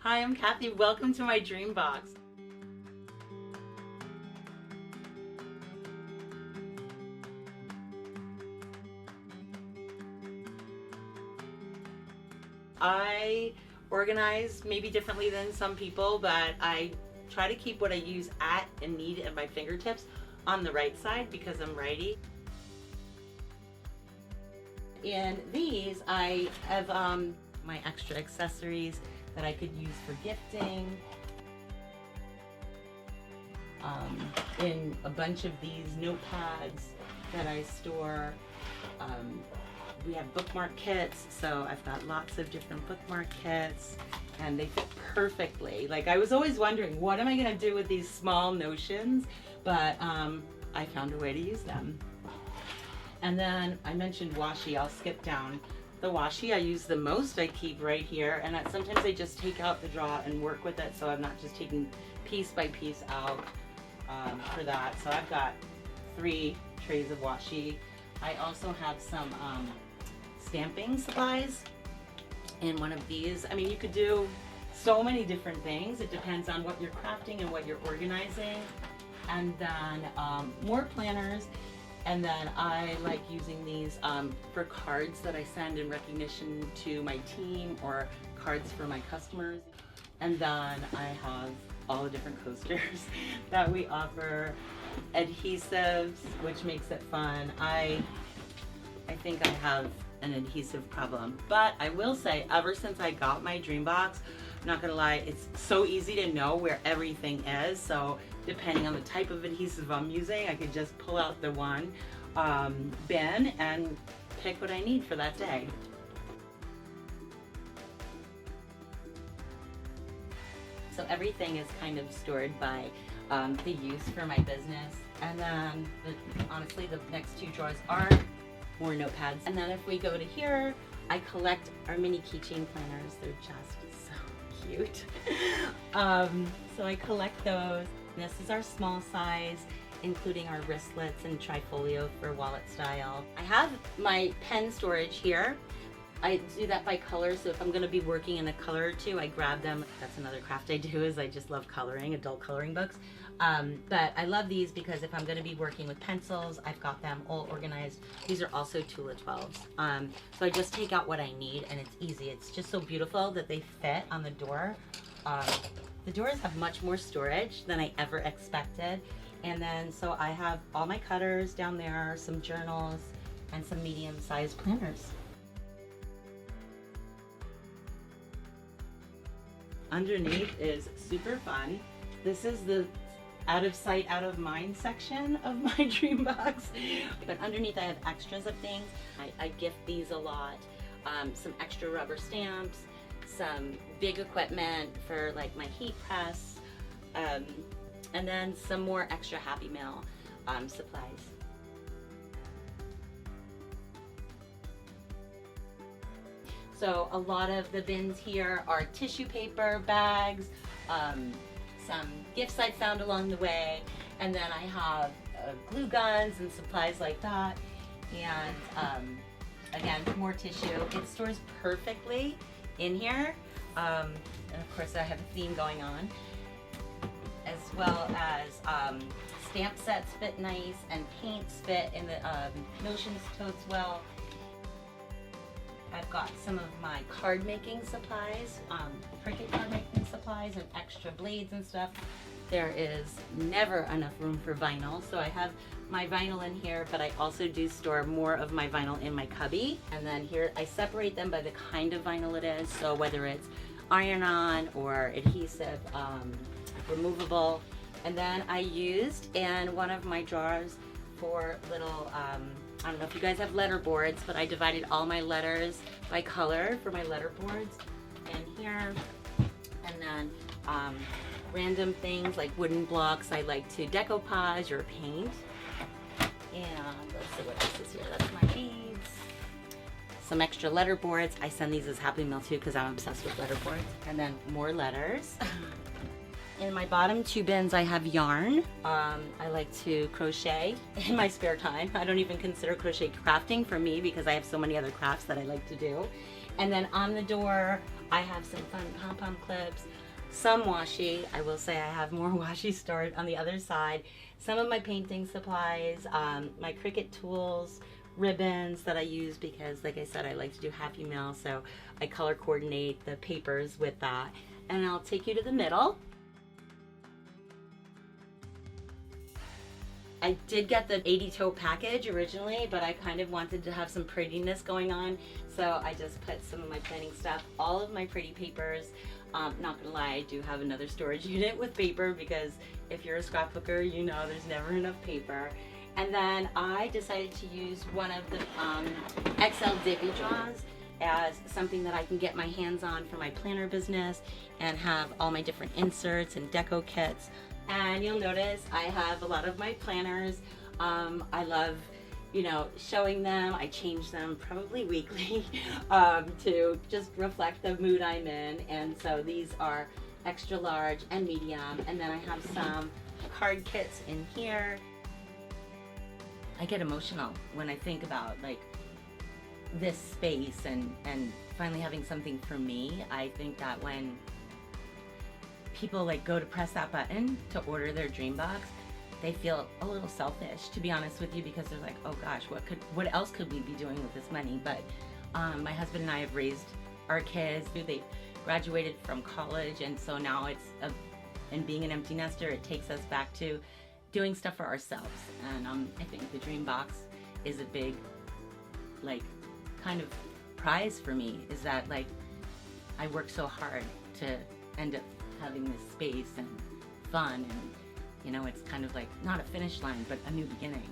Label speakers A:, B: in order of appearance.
A: Hi, I'm Kathy. Welcome to my Dreambox. I organize maybe differently than some people, but I try to keep what I use at and need at my fingertips on the right side because I'm righty. And these, I have my extra accessories that I could use for gifting. In a bunch of these notepads that I store. We have bookmark kits, so I've got lots of different bookmark kits and they fit perfectly. Like, I was always wondering, what am I gonna do with these small notions? But I found a way to use them. And then I mentioned washi. I'll skip down. The washi I use the most I keep right here, and sometimes I just take out the drawer and work with it, so I'm not just taking piece by piece out for that. So I've got 3 trays of washi. I also have some stamping supplies in one of these. I mean, you could do so many different things. It depends on what you're crafting and what you're organizing. And then more planners. And then I like using these for cards that I send in recognition to my team or cards for my customers. And then I have all the different coasters that we offer, adhesives, which makes it fun. I think I have an adhesive problem, but I will say, ever since I got my Dreambox, I'm not gonna lie, it's so easy to know where everything is. So depending on the type of adhesive I'm using, I could just pull out the one bin and pick what I need for that day. So everything is kind of stored by the use for my business. And then honestly, the next 2 drawers are more notepads. And then if we go to here, I collect our mini keychain planners. They're just so cute. So I collect those. This is our small size, including our wristlets and trifolio for wallet style. I have my pen storage here. I do that by color, so if I'm going to be working in a color or two, I grab them. That's another craft I do, is I just love coloring, adult coloring books. But I love these because if I'm going to be working with pencils, I've got them all organized. These are also Tula XIIs. So I just take out what I need and it's easy. It's just so beautiful that they fit on the door. The doors have much more storage than I ever expected. And then so I have all my cutters down there, some journals, and some medium-sized planners. Underneath is super fun. This is the out of sight, out of mind section of my Dreambox. But underneath I have extras of things. I gift these a lot. Some extra rubber stamps, some big equipment for like my heat press, and then some more extra Happy Mail supplies. So a lot of the bins here are tissue paper, bags, some gifts I found along the way, and then I have glue guns and supplies like that. And again, more tissue. It stores perfectly in here. And of course I have a theme going on, as well as stamp sets fit nice, and paints fit in the notions totes well. I've got some of my card making supplies, Cricut card making supplies, and extra blades and stuff. There is never enough room for vinyl, so I have my vinyl in here, but I also do store more of my vinyl in my cubby. And then here I separate them by the kind of vinyl it is, so whether it's iron-on or adhesive, removable. And then I used in one of my drawers for little, I don't know if you guys have letter boards, but I divided all my letters by color for my letter boards in here. And then random things like wooden blocks I like to decoupage or paint. And let's see what else is here. That's my beads. Some extra letter boards. I send these as Happy Mail too because I'm obsessed with letter boards. And then more letters. In my bottom 2 bins, I have yarn. I like to crochet in my spare time. I don't even consider crochet crafting for me because I have so many other crafts that I like to do. And then on the door I have some fun pom-pom clips, some washi. I will say I have more washi stored on the other side. Some of my painting supplies, my Cricut tools, ribbons that I use because, like I said, I like to do Happy Mail, so I color coordinate the papers with that. And I'll take you to the middle. I did get the 80 tote package originally, but I kind of wanted to have some prettiness going on, so I just put some of my planning stuff, all of my pretty papers. Not gonna lie, I do have another storage unit with paper because if you're a scrapbooker, you know there's never enough paper. And then I decided to use one of the XL Dippy Draws as something that I can get my hands on for my planner business and have all my different inserts and deco kits. And you'll notice I have a lot of my planners. I love, you know, showing them. I change them probably weekly to just reflect the mood I'm in. And so these are extra large and medium. And then I have some card kits in here. I get emotional when I think about like this space and finally having something for me. I think that when people like go to press that button to order their Dreambox, they feel a little selfish, to be honest with you, because they're like, oh gosh, what else could we be doing with this money? But my husband and I have raised our kids. They graduated from college, and so now and being an empty nester, it takes us back to doing stuff for ourselves. And I think the Dreambox is a big, like, kind of prize for me, is that like I work so hard to end up having this space and fun, and you know, it's kind of like not a finish line but a new beginning.